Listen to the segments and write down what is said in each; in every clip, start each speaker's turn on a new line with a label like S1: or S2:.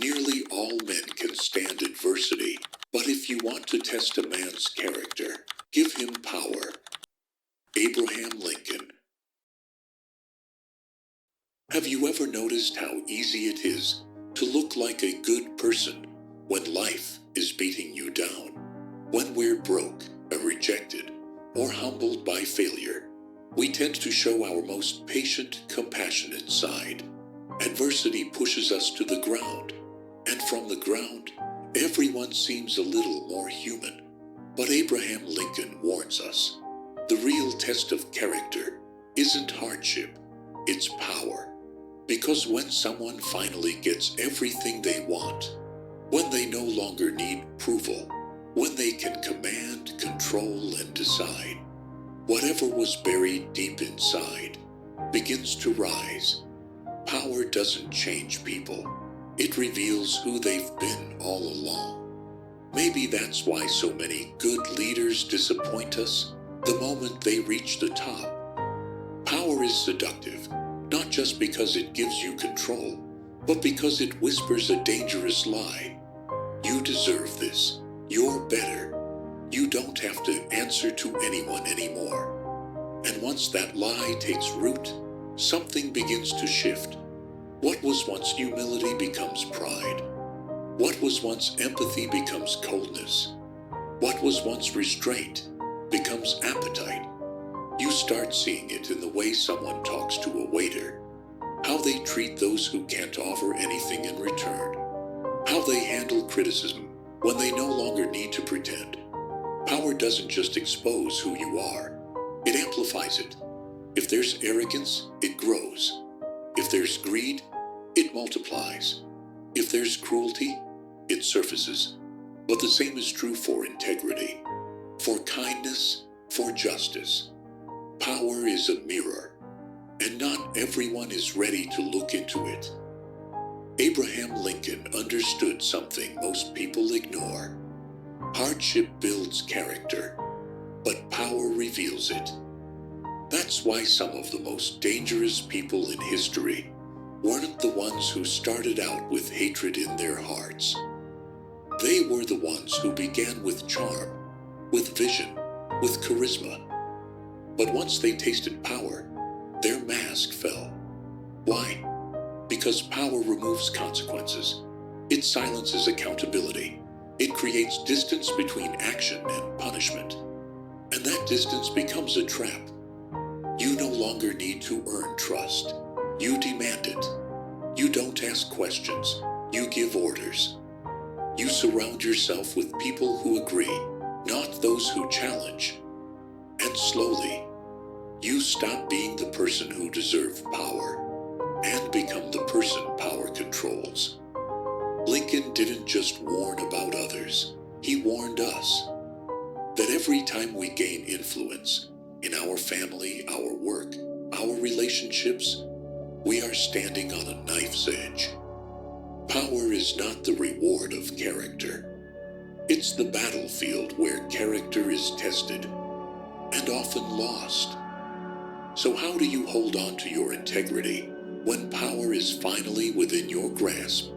S1: Nearly all men can stand adversity, but if you want to test a man's character, give him power. Abraham Lincoln. Have you ever noticed how easy it is to look like a good person when life is beating you down? When we're broke, rejected, or humbled by failure, we tend to show our most patient, compassionate side. Adversity pushes us to the ground, and from the ground, everyone seems a little more human. But Abraham Lincoln warns us, the real test of character isn't hardship, it's power. Because when someone finally gets everything they want, when they no longer need approval, when they can command, control, and decide, whatever was buried deep inside begins to rise. Power doesn't change people, it reveals who they've been all along. Maybe that's why so many good leaders disappoint us the moment they reach the top. Power is seductive, not just because it gives you control, but because it whispers a dangerous lie. You deserve this. You're better. You don't have to answer to anyone anymore. And once that lie takes root, something begins to shift. What was once humility becomes pride. What was once empathy becomes coldness. What was once restraint becomes appetite. You start seeing it in the way someone talks to a waiter, how they treat those who can't offer anything in return, how they handle criticism when they no longer need to pretend. Power doesn't just expose who you are, it amplifies it. If there's arrogance, it grows. If there's greed, it multiplies. If there's cruelty, it surfaces. But the same is true for integrity, for kindness, for justice. Power is a mirror, and not everyone is ready to look into it. Abraham Lincoln understood something most people ignore. Hardship builds character, but power reveals it. That's why some of the most dangerous people in history weren't the ones who started out with hatred in their hearts. They were the ones who began with charm, with vision, with charisma. But once they tasted power, their mask fell. Why? Because power removes consequences. It silences accountability. It creates distance between action and punishment. And that distance becomes a trap. You no longer need to earn trust. You demand it. You don't ask questions. You give orders. You surround yourself with people who agree, not those who challenge. And slowly, you stop being the person who deserved power and become the person power controls. Lincoln didn't just warn about others, he warned us that every time we gain influence in our family, our work, our relationships, we are standing on a knife's edge. Power is not the reward of character. It's the battlefield where character is tested and often lost. So how do you hold on to your integrity when power is finally within your grasp?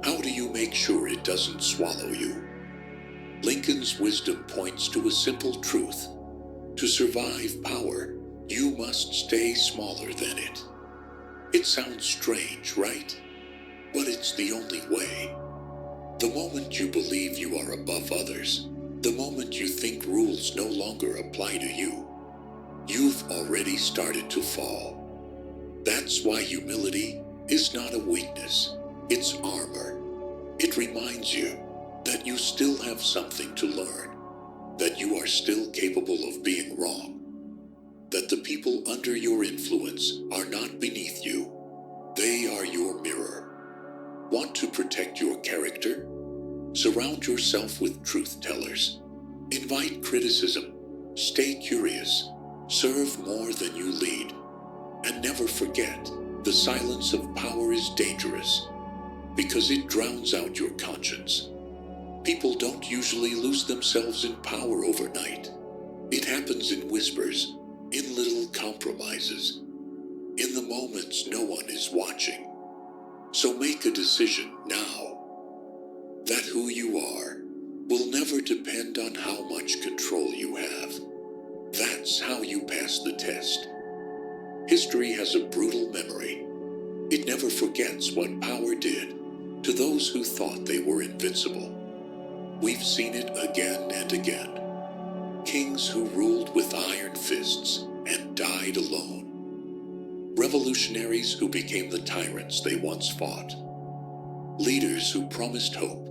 S1: How do you make sure it doesn't swallow you? Lincoln's wisdom points to a simple truth. To survive power, you must stay smaller than it. It sounds strange, right? But it's the only way. The moment you believe you are above others, the moment you think rules no longer apply to you, you've already started to fall. That's why humility is not a weakness, it's armor. It reminds you that you still have something to learn, that you are still capable of being wrong, that the people under your influence are not beneath you, they are your mirror. Want to protect your character? Surround yourself with truth tellers. Invite criticism. Stay curious. Serve more than you lead. And never forget, the silence of power is dangerous because it drowns out your conscience. People don't usually lose themselves in power overnight. It happens in whispers, in little compromises, in the moments no one is watching. So make a decision now that who you are will never depend on how much control you have. That's how you pass the test. History has a brutal memory. It never forgets what power did to those who thought they were invincible. We've seen it again and again. Kings who ruled with iron fists and died alone. Revolutionaries who became the tyrants they once fought. Leaders who promised hope,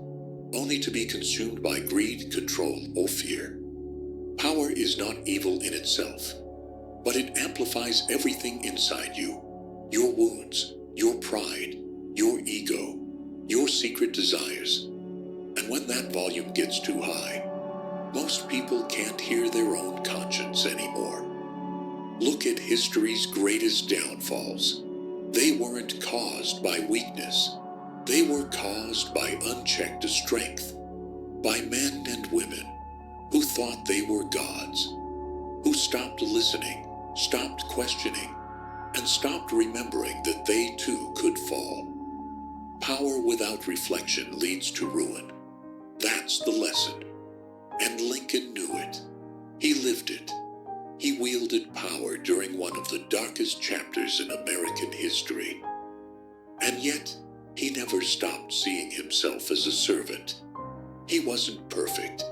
S1: only to be consumed by greed, control, or fear. Power is not evil in itself, but it amplifies everything inside you. Your wounds, your pride, your ego, your secret desires. And when that volume gets too high, most people can't hear their own conscience anymore. Look at history's greatest downfalls. They weren't caused by weakness. They were caused by unchecked strength, by men and women who thought they were gods, who stopped listening, stopped questioning, and stopped remembering that they too could fall. Power without reflection leads to ruin. That's the lesson. And Lincoln knew it. He lived it. He wielded power during one of the darkest chapters in American history. And yet, he never stopped seeing himself as a servant. He wasn't perfect,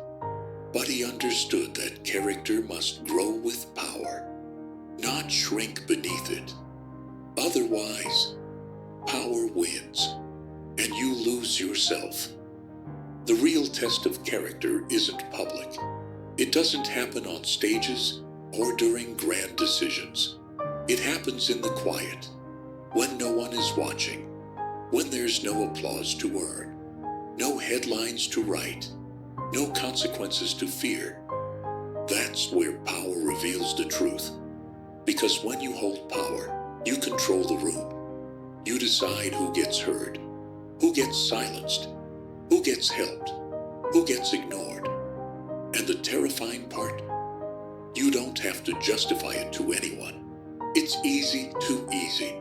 S1: but he understood that character must grow with power, not shrink beneath it. Otherwise, power wins, and you lose yourself. The real test of character isn't public. It doesn't happen on stages or during grand decisions. It happens in the quiet, when no one is watching, when there's no applause to earn, no headlines to write, no consequences to fear. That's where power reveals the truth. Because when you hold power, you control the room. You decide who gets heard, who gets silenced, who gets helped, who gets ignored. And the terrifying part, you don't have to justify it to anyone. It's easy, too easy,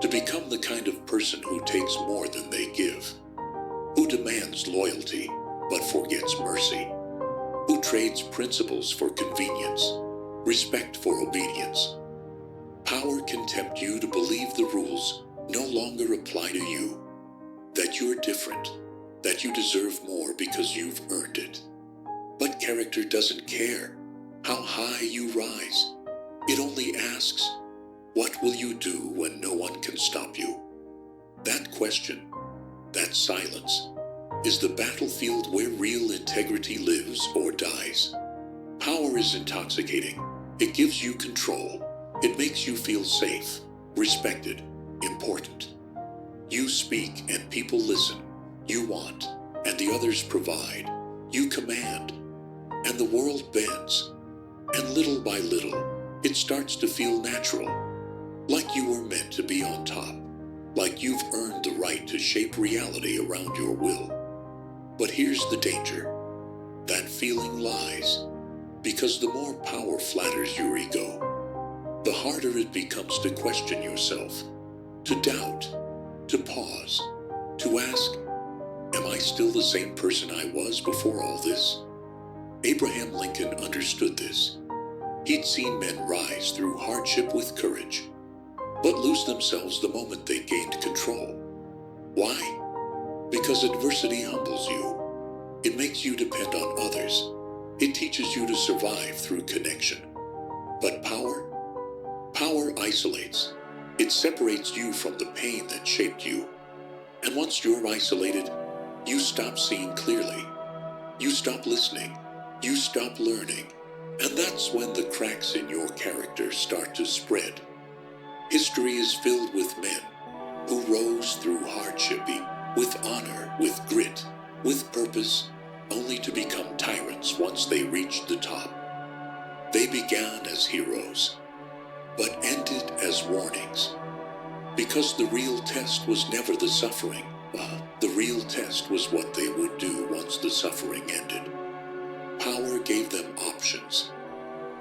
S1: to become the kind of person who takes more than they give, who demands loyalty but forgets mercy, who trades principles for convenience, respect for obedience. Power can tempt you to believe the rules no longer apply to you, that you're different, that you deserve more because you've earned it. But character doesn't care how high you rise. It only asks, what will you do when no one can stop you? That question, that silence, is the battlefield where real integrity lives or dies. Power is intoxicating. It gives you control. It makes you feel safe, respected, important. You speak and people listen. You want, and the others provide. You command, and the world bends. And little by little, it starts to feel natural, like you were meant to be on top, like you've earned the right to shape reality around your will. But here's the danger. That feeling lies, because the more power flatters your ego, the harder it becomes to question yourself, to doubt, to pause, to ask, am I still the same person I was before all this? Abraham Lincoln understood this. He'd seen men rise through hardship with courage, but lose themselves the moment they gained control. Why? Because adversity humbles you. It makes you depend on others. It teaches you to survive through connection. But power isolates. It separates you from the pain that shaped you. And once you're isolated, you stop seeing clearly. You stop listening. You stop learning. And that's when the cracks in your character start to spread. History is filled with men who rose through hardship, with honor, with grit, with purpose, only to become tyrants once they reached the top. They began as heroes, but ended as warnings. Because the real test was never the suffering. The real test was what they would do once the suffering ended. Power gave them options,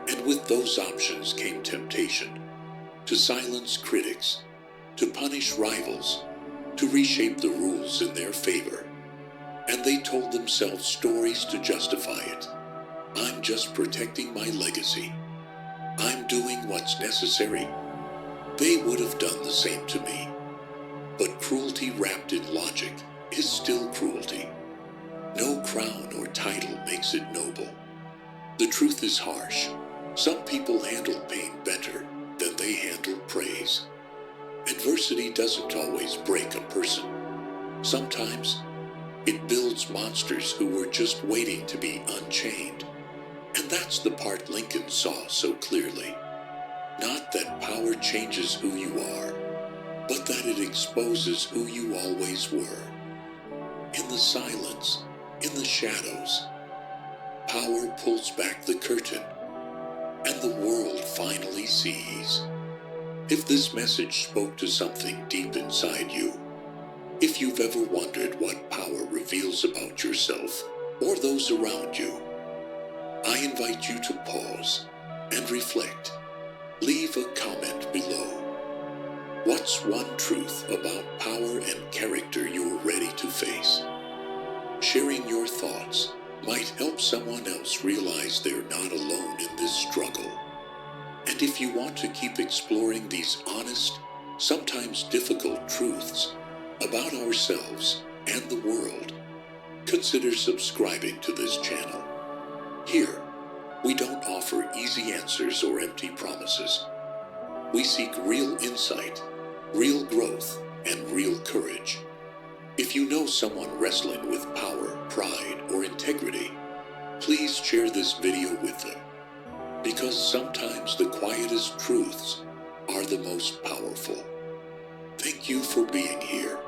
S1: and with those options came temptation, to silence critics, to punish rivals, to reshape the rules in their favor, and they told themselves stories to justify it. I'm just protecting my legacy. I'm doing what's necessary. They would have done the same to me. But cruelty wrapped in logic is still cruelty. No crown or title makes it noble. The truth is harsh. Some people handle pain better than they handle praise. Adversity doesn't always break a person. Sometimes it builds monsters who were just waiting to be unchained. And that's the part Lincoln saw so clearly. Not that power changes who you are, but that it exposes who you always were. In the silence, in the shadows, power pulls back the curtain, and the world finally sees. If this message spoke to something deep inside you, if you've ever wondered what power reveals about yourself or those around you, I invite you to pause and reflect. Leave a comment below. What's one truth about power and character you're ready to face? Sharing your thoughts might help someone else realize they're not alone in this struggle. And if you want to keep exploring these honest, sometimes difficult truths about ourselves and the world, consider subscribing to this channel. Here, we don't offer easy answers or empty promises. We seek real insight, real growth, and real courage. If you know someone wrestling with power, pride, or integrity, please share this video with them. Because sometimes the quietest truths are the most powerful. Thank you for being here.